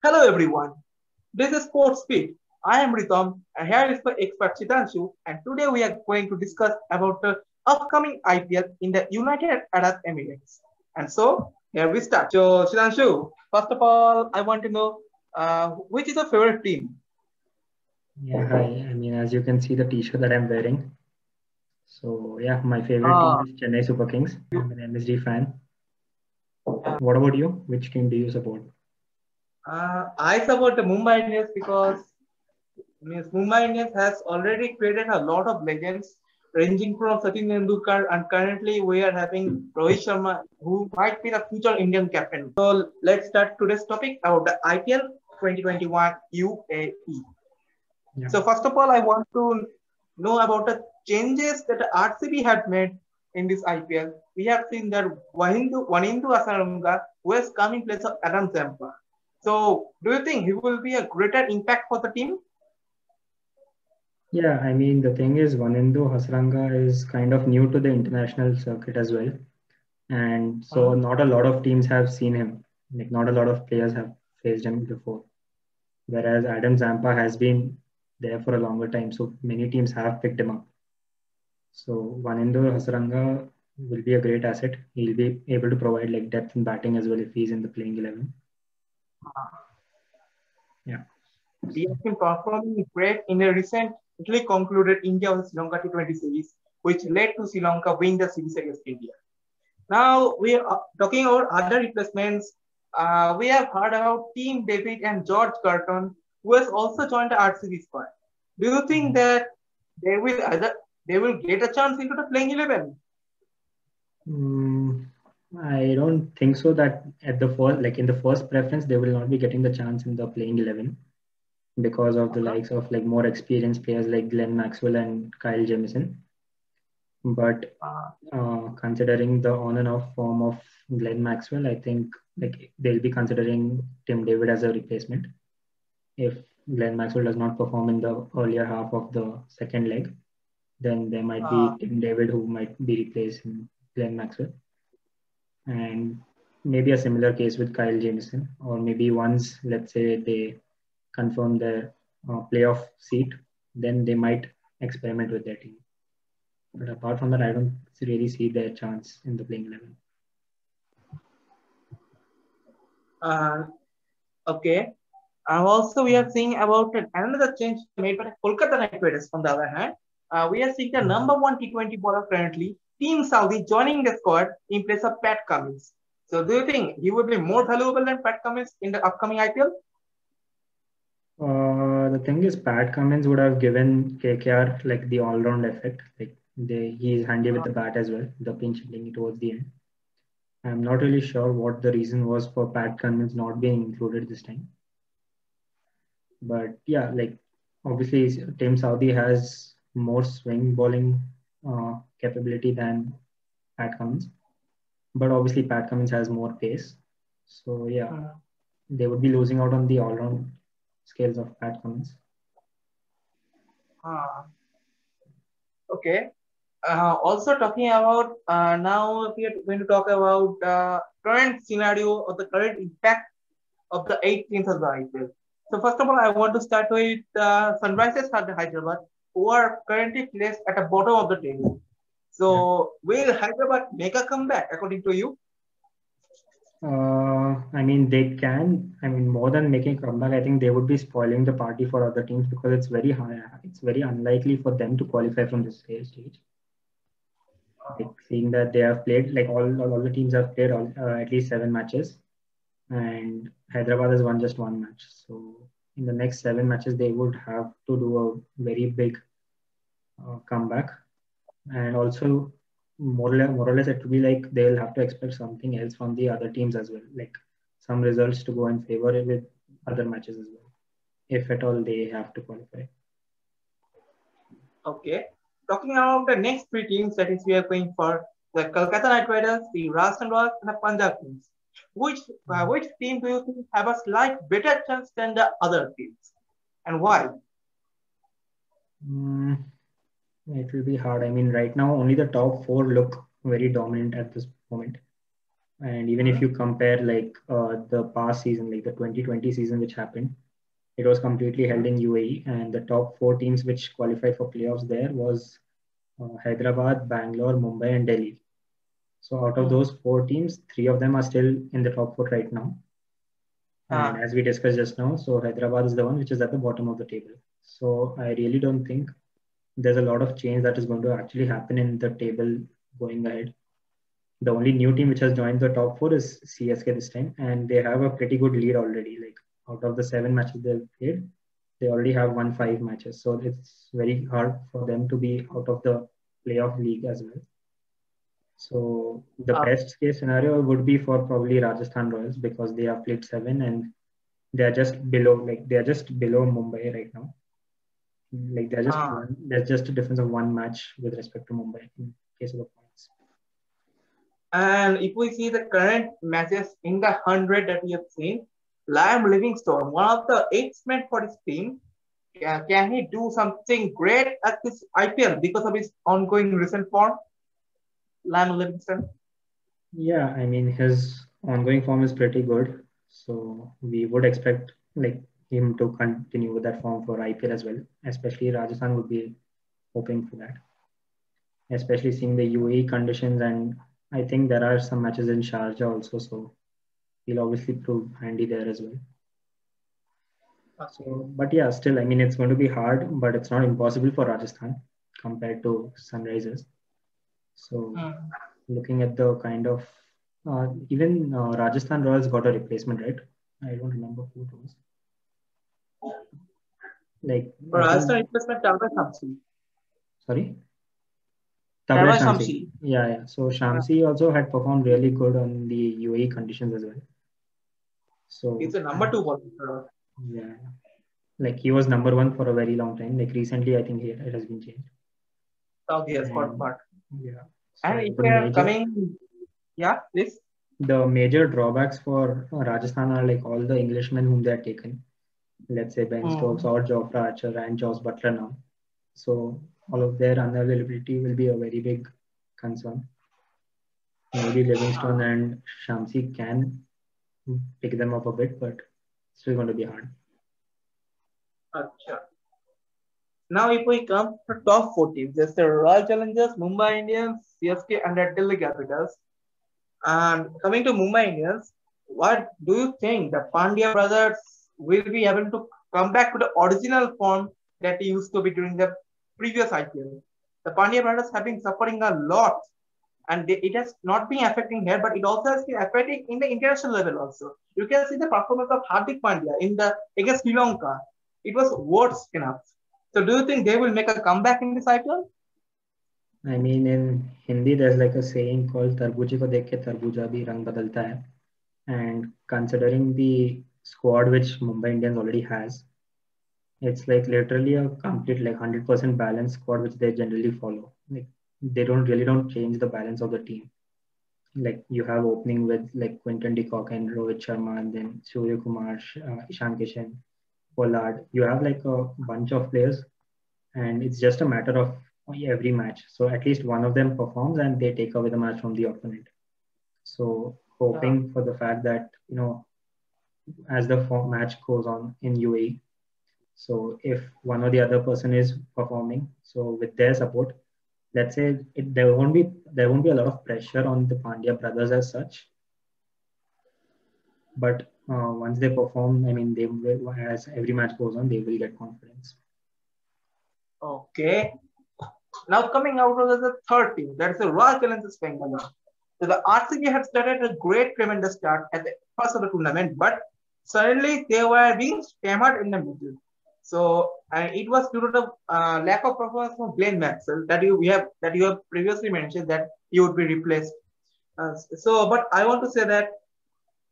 Hello everyone, this is Sports Speed. I am Ritam and here is my expert Chitanshu and today we are going to discuss about the upcoming IPL in the United Arab Emirates. And so here we start. So Chitanshu, first of all I want to know which is your favorite team? Yeah, hi. As you can see the t-shirt that I'm wearing. So, yeah, my favorite team Uh, is Chennai Super Kings. you, I'm an MSD fan. uh, What about you? Which team do you support? I support the Mumbai Indians because means Mumbai Indians has already created a lot of legends ranging from Sachin Tendulkar and currently we are having Rohit Sharma who might be the future Indian captain. So let's start today's topic about the IPL 2021 UAE. Yeah. So first of all, I want to know about the changes that the RCB had made in this IPL. We have seen that Wanindu Asaranga who has come in place of Adam Zampa. So do you think he will be a greater impact for the team? Yeah, the thing is, Vanindu Hasranga is kind of new to the international circuit as well. And so, Hmm? not a lot of teams have seen him. Like, not a lot of players have faced him before. Whereas Adam Zampa has been there for a longer time. So, many teams have picked him up. So Vanindu Hasaranga will be a great asset. He'll be able to provide like depth in batting as well if he's in the playing 11. Yeah. He So, has been performing great in a recently concluded India vs Sri Lanka T20 series, which led to Sri Lanka win the series against India. Now we are talking about other replacements. We have heard about Team David and George Curtin, who has also joined the RCB squad. Do you think that they will get a chance into the playing 11? mm, I don't think so that at the first, like in the first preference, they will not be getting the chance in the playing 11 because of the Okay. likes of like more experienced players like Glenn Maxwell and Kyle Jamieson. But Uh, considering the on and off form of Glenn Maxwell, I think like they'll be considering Tim David as a replacement if Glenn Maxwell does not perform in the earlier half of the second leg, then there might uh, be Tim David who might be replacing Glenn Maxwell. And maybe a similar case with Kyle Jameson, or maybe once, let's say, they confirm their playoff seat, then they might experiment with their team. But apart from that, I don't really see their chance in the playing 11. uh, okay. Also, we are seeing about another change made by the Kolkata Knight Riders. On the other hand, we are seeing the number one T20 bowler currently, Team Saudi, joining the squad in place of Pat Cummins. So, do you think he will be more valuable than Pat Cummins in the upcoming IPL? The thing is, Pat Cummins would have given KKR like the all-round effect. Like he's handy with the bat as well, the pinch hitting towards the end. I'm not really sure what the reason was for Pat Cummins not being included this time. But yeah, like obviously Team Saudi has more swing bowling capability than Pat Cummins. But obviously Pat Cummins has more pace. So yeah, Hmm. they would be losing out on the all-round skills of Pat Cummins. Ah, okay. Also talking about now we are going to talk about current scenario of the current impact of the 18th of the IPL. So first of all, I want to start with Sunrisers Hyderabad, who are currently placed at the bottom of the table. Yeah. So will Hyderabad make a comeback according to you? They can. More than making a comeback, I think they would be spoiling the party for other teams because it's very high. It's very unlikely for them to qualify from this stage. Like seeing that they have played, like all the teams have played at least 7 matches, and Hyderabad has won just 1 match. So in the next 7 matches, they would have to do a very big comeback, and also more or less it will be like they'll have to expect something else from the other teams as well, like some results to go in favor with other matches as well, if at all they have to qualify. Okay. Talking about the next three teams that is we are going for the Kolkata Knight Riders, the Rajasthan Royals, and the Punjab Kings. Which team do you think have a slight better chance than the other teams, and why? Mm, it will be hard. Right now only the top four look very dominant at this moment. And even if you compare like the past season, like the 2020 season which happened, it was completely held in UAE, and the top four teams which qualified for playoffs there was Hyderabad, Bangalore, Mumbai, and Delhi. So out of those four teams, three of them are still in the top four right now. And as we discussed just now, so Hyderabad is the one which is at the bottom of the table. So I really don't think there's a lot of change that is going to actually happen in the table going ahead. The only new team which has joined the top four is CSK this time, and they have a pretty good lead already. Like out of the 7 matches they've played, they already have won 5 matches. So it's very hard for them to be out of the playoff league as well. So the best case scenario would be for probably Rajasthan Royals because they have played 7 and they are just below, like they are just below Mumbai right now. Like they're just there's just a difference of 1 match with respect to Mumbai in case of the points. And if we see the current matches in the 100 that we have seen, Liam Livingstone, one of the ex-men for his team, can he do something great at this IPL because of his ongoing recent form? Liam Livingstone? Yeah, I mean his ongoing form is pretty good, so we would expect like him to continue with that form for IPL as well. Especially Rajasthan would be hoping for that, especially seeing the UAE conditions, and I think there are some matches in Sharjah also, so he'll obviously prove handy there as well. So, but yeah, still, I mean, it's going to be hard, but it's not impossible for Rajasthan compared to Sunrisers. So, looking at the kind of even Rajasthan Royals got a replacement, right? I don't remember who it was. Like Rajasthan replacement Tabraiz Shamsi. Sorry, Tabraiz Shamsi. Yeah. So Shamsi also had performed really good on the UAE conditions as well. So he's a number 2 bowler. Yeah, like he was number 1 for a very long time. Like recently, I think it has been changed. Oh, yes, but yeah. So and if we are coming, yeah, please. The major drawbacks for Rajasthan are like all the Englishmen whom they are taken. Let's say Ben Stokes or Jofra Archer and Jos Buttler now. So all of their unavailability will be a very big concern. Maybe Livingstone and Shamsi can pick them up a bit, but still going to be hard. Achha. Now, if we come to top 4 teams, there's the Royal Challengers, Mumbai Indians, CSK, and the Delhi Capitals. And coming to Mumbai Indians, what do you think the Pandya brothers will be able to come back to the original form that he used to be during the previous IPL? The Pandya brothers have been suffering a lot, and it has not been affecting here, but it also has been affecting in the international level also. You can see the performance of Hardik Pandya against Sri Lanka. It was worse enough. So do you think they will make a comeback in this IPL? I mean, in Hindi, there's like a saying called "Tarbuji ko dekh ke tarbuja bhi rang badalta hai," and considering the squad which Mumbai Indians already has, it's like literally a complete like 100% balanced squad which they generally follow. Like they don't change the balance of the team. Like you have opening with like Quinton de Kock and Rohit Sharma, and then Surya Kumar, Ishan Kishan, Pollard. You have like a bunch of players, and it's just a matter of every match. So at least one of them performs and they take away the match from the opponent. So hoping for the fact that, as the match goes on in UAE, so if one or the other person is performing, so with their support, let's say there won't be a lot of pressure on the Pandya brothers as such. But once they perform, I mean, they will, as every match goes on, they will get confidence. Okay. Now coming out of the third team, that's the Royal Challengers Bengaluru. So the RCB had started a great tremendous start at the first of the tournament, but suddenly they were being hammered in the middle. So it was due to the lack of performance from Glenn Maxwell that you have previously mentioned that he would be replaced. But I want to say that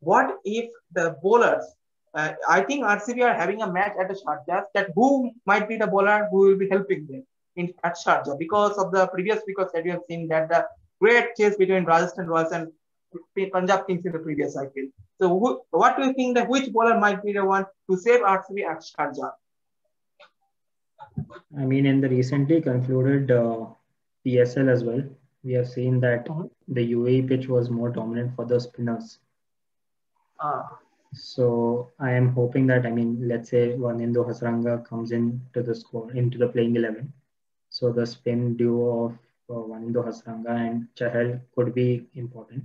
what if the bowlers? I think RCB are having a match at the Sharjah. That who might be the bowler who will be helping them at Sharjah because of the previous because that you have seen that the great chase between Rajasthan Royals and Punjab Kings in the previous IPL. So what do you think that which bowler might be the one to save RCB at Sharjah? I mean, in the recently concluded PSL as well, we have seen that the UAE pitch was more dominant for the spinners. So I am hoping that, I mean, let's say Wanindu Hasaranga comes into the squad, into the playing 11. So the spin duo of Wanindu Hasaranga and Chahal could be important.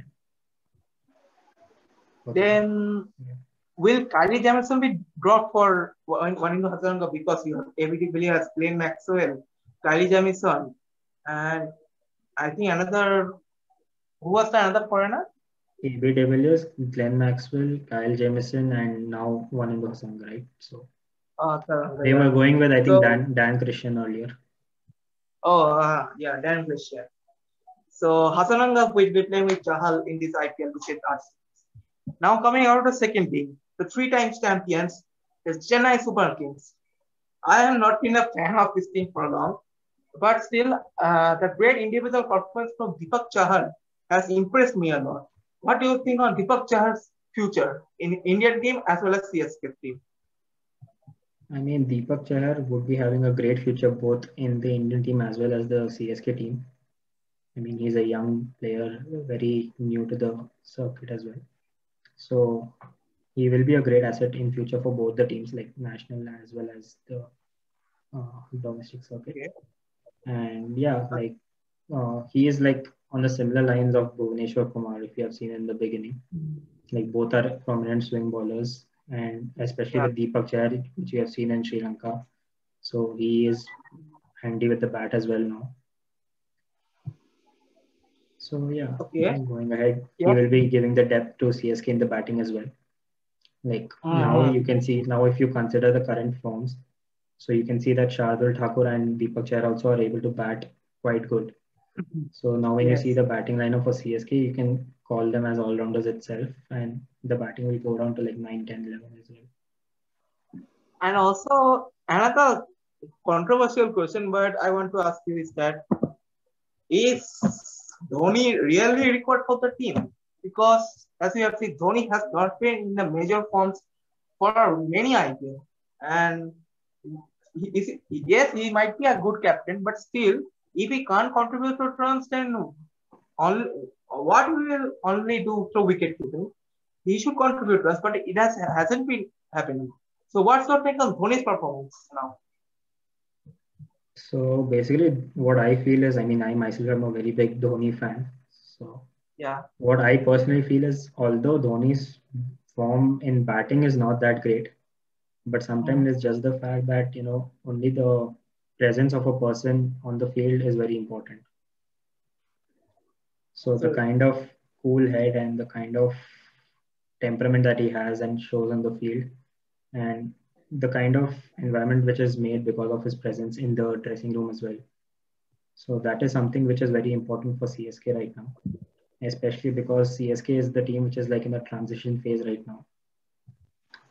Then will Kylie Jamison be dropped for Wanindu Hasaranga because you have ABD Villiers, Glenn Maxwell, Kylie Jamison, and I think another, who was the another foreigner? AB de Villiers, Glenn Maxwell, Kyle Jamieson, and now Wanindu Hasaranga, right? So they were going with, I think, Dan Christian earlier. Oh, yeah, Dan Christian. So Hasaranga will be playing with Chahal in this IPL with us. Now coming out of the second team, the 3 times champions is Chennai Super Kings. I have not been a fan of this team for long, but still, the great individual performance from Deepak Chahal has impressed me a lot. What do you think on Deepak Chahal's future in Indian team as well as CSK team? I mean, Deepak Chahar would be having a great future both in the Indian team as well as the CSK team. I mean, he's a young player, very new to the circuit as well. So he will be a great asset in future for both the teams, like national as well as the domestic circuit. Okay. And yeah, like he is like on the similar lines of Bhuvneshwar Kumar, if you have seen in the beginning. Like both are prominent swing bowlers, and especially with Deepak Chahar, which you have seen in Sri Lanka. So he is handy with the bat as well now. So yeah, going ahead, he will be giving the depth to CSK in the batting as well. Like now you can see, now if you consider the current forms, so you can see that Shardul Thakur and Deepak Chahar also are able to bat quite good. So now when you see the batting lineup for CSK, you can call them as all-rounders itself, and the batting will go down to like 9, 10, 11 as well. And also another controversial question, but I want to ask you is that, is Dhoni really required for the team? Because as you have seen, Dhoni has not been in the major forms for many IPL, and he might be a good captain, but still, if he can't contribute to runs, then what he will only do through wicket keeping? He should contribute runs, but it hasn't been happening. So what's your take on Dhoni's performance now? So basically, what I feel is, I mean, I myself am a very big Dhoni fan. So yeah, what I personally feel is, although Dhoni's form in batting is not that great, but sometimes it's just the fact that, you know, only the presence of a person on the field is very important. So the kind of cool head and the kind of temperament that he has and shows on the field, and the kind of environment which is made because of his presence in the dressing room as well. So that is something which is very important for CSK right now, especially because CSK is the team which is like in a transition phase right now.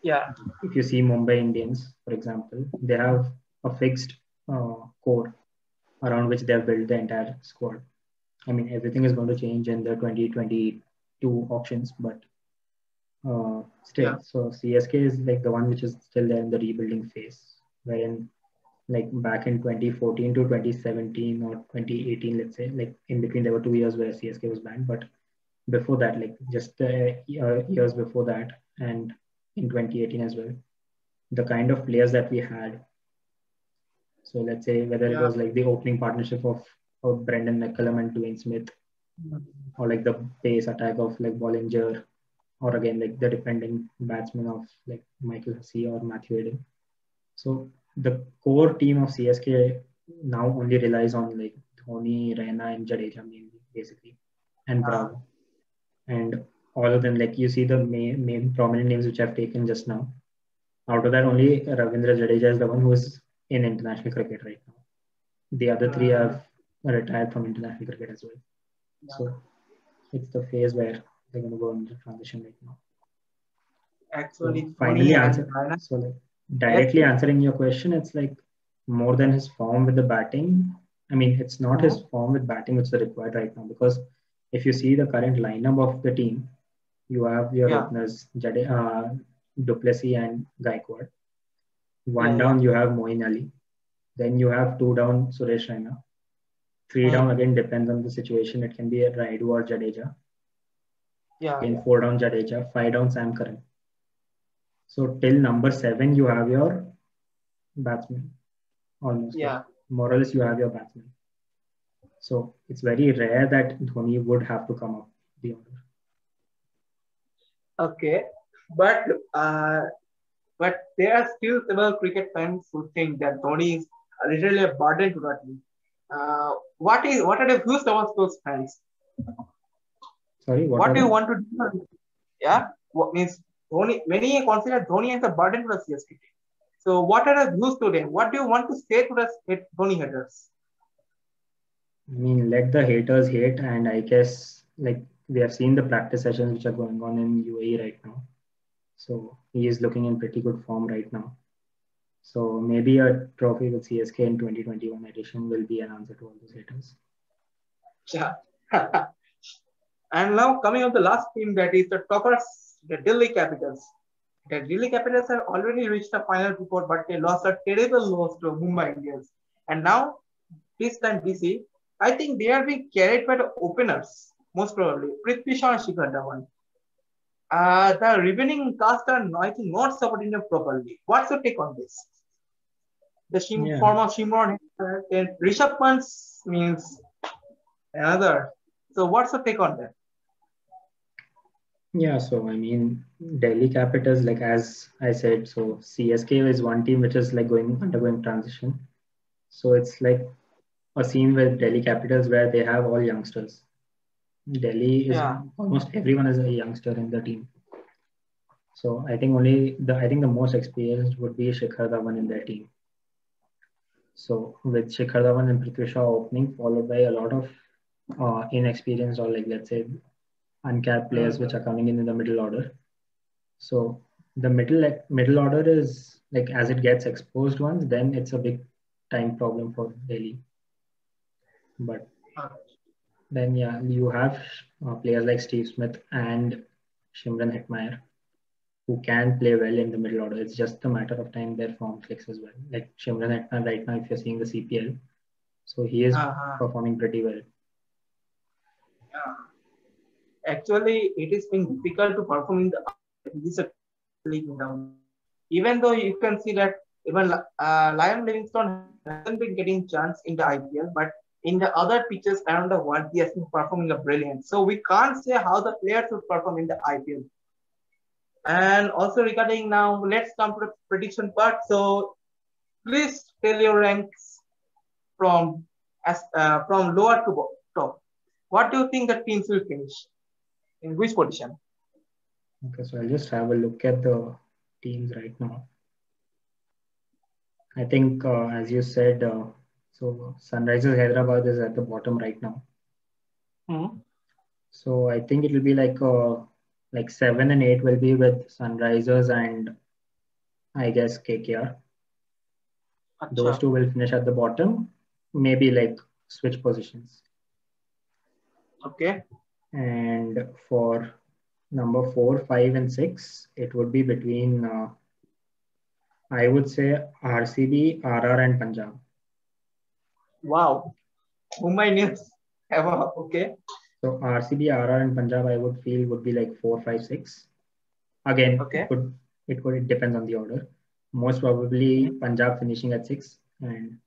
Yeah. If you see Mumbai Indians, for example, they have a fixed core around which they have built the entire squad. I mean, everything is going to change in the 2022 auctions, but still, so CSK is like the one which is still there in the rebuilding phase, wherein like back in 2014 to 2017 or 2018, let's say, like in between there were 2 years where CSK was banned, but before that, like just years before that, and in 2018 as well, the kind of players that we had. So let's say whether it was like the opening partnership of Brendan McCullum and Dwayne Smith, or like the pace attack of like Bollinger, or again like the defending batsmen of like Michael Hussey or Matthew Hayden. So the core team of CSK now only relies on like Dhoni, Raina, and Jadeja mainly, basically, and Bravo. And all of them, like you see the main prominent names which I've taken just now. Out of that, only Ravindra Jadeja is the one who is in international cricket right now. The other 3 have retired from international cricket as well. So it's the phase where they're going to go into transition right now. Actually, so finally directly answering your question, it's like more than his form with the batting. I mean, it's not his form with batting which is required right now, because if you see the current lineup of the team, you have your openers, du Plessis and Gaikwad. One down, you have Moeen Ali. Then you have 2 down, Suresh Raina. 3 down again depends on the situation. It can be a Raidu or Jadeja. Yeah. Again, 4 down Jadeja, 5 down Sam Curran. So till number 7, you have your batsman. Almost. Yeah. Like, more or less, you have your batsman. So it's very rare that Dhoni would have to come up the order. Okay, but there are still several cricket fans who think that Dhoni is literally a burden to the team. What are the views of those fans? Sorry, what do you want to do? Yeah, what means Dhoni? Many consider Dhoni as a burden to the CSK. So what are the views to them? What do you want to say to the Dhoni haters? I mean, let the haters hate, and I guess like we have seen the practice sessions which are going on in UAE right now. So he is looking in pretty good form right now. So maybe a trophy with CSK in 2021 edition will be an answer to all those haters. Yeah. And now coming on the last team, that is the toppers, the Delhi Capitals. The Delhi Capitals have already reached the final before, but they lost a terrible loss to Mumbai Indians. And now, this time DC, I think they are being carried by the openers, most probably, Prithvi Shaw and Shikhar Dhawan. The remaining cast are not supporting them properly. What's your take on this? The form of Shimron and Rishabh Pant means another. So what's your take on that? Yeah, so I mean, Delhi Capitals, like as I said, so CSK is one team which is like undergoing transition. So it's like a scene with Delhi Capitals where they have all youngsters. Delhi is almost everyone is a youngster in the team. So I think the most experienced would be Shikhar Dhawan in their team. So with Shikhar Dhawan and Prithvi Shaw opening, followed by a lot of inexperienced or like let's say uncapped players which are coming in the middle order. So the middle order is like as it gets exposed once, then it's a big time problem for Delhi. But then you have players like Steve Smith and Shimron Hetmeyer who can play well in the middle order. It's just a matter of time their form clicks as well. Like Shimron Hetmeyer right now, if you're seeing the CPL, so he is performing pretty well. Actually, it is being difficult to perform in the league now. Even though you can see that even Liam Livingstone hasn't been getting chance in the IPL, but in the other pitches around the world, he has been performing brilliant. So we can't say how the players would perform in the IPL. And also regarding now, let's come to the prediction part. So please tell your ranks from lower to top. What do you think the teams will finish? In which position? Okay, so I'll just have a look at the teams right now. I think, as you said, so Sunrisers Hyderabad is at the bottom right now. So I think it will be like 7 and 8 will be with Sunrisers and I guess KKR. Achha. Those two will finish at the bottom, maybe like switch positions. Okay. And for number 4, 5, and 6, it would be between, I would say, RCB, RR, and Punjab. Wow. Mumbai Indians. Okay. So RCB, RR, and Punjab, I would feel would be like 4, 5, 6. Again, okay. It depends on the order. Most probably Punjab finishing at 6 and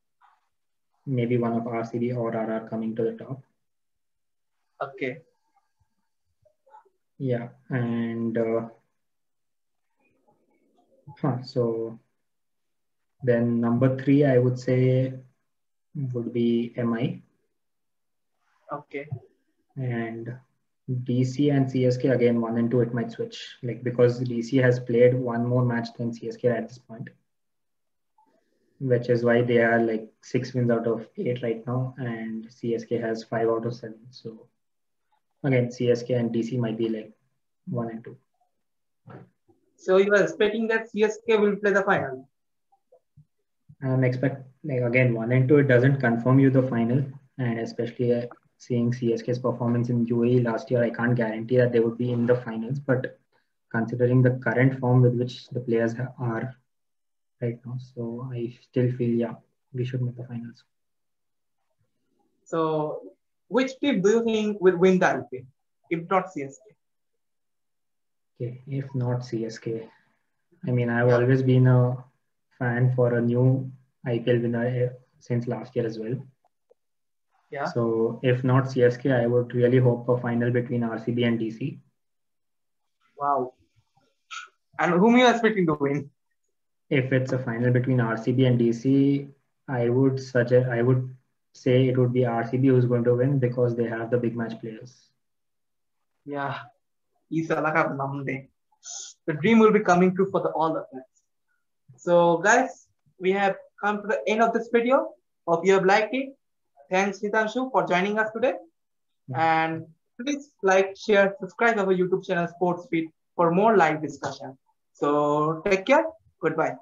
maybe one of RCB or RR coming to the top. Okay. Yeah, and so then number 3, I would say would be MI. Okay. And DC and CSK again 1 and 2 it might switch because DC has played one more match than CSK at this point, which is why they are like 6 wins out of 8 right now, and CSK has 5 out of 7. So again, CSK and DC might be like 1 and 2. So you are expecting that CSK will play the final? I'm again 1 and 2. It doesn't confirm you the final, and especially seeing CSK's performance in UAE last year, I can't guarantee that they would be in the finals. But considering the current form with which the players are right now, so I still feel we should make the finals. So, which team do you think will win the IPL, if not CSK? Okay, if not CSK, I mean, I've Yeah, always been a fan for a new IPL winner since last year as well. yeah. So if not CSK, I would really hope for final between RCB and DC. Wow. And whom you are expecting to win? If it's a final between RCB and DC, I would say it would be RCB who's going to win because they have the big match players. Yeah, the dream will be coming true for all the fans. So, guys, we have come to the end of this video. Hope you have liked it. Thanks, Hitanshu, for joining us today. And please like, share, subscribe our YouTube channel Sports Feed for more live discussion. So, take care. Goodbye.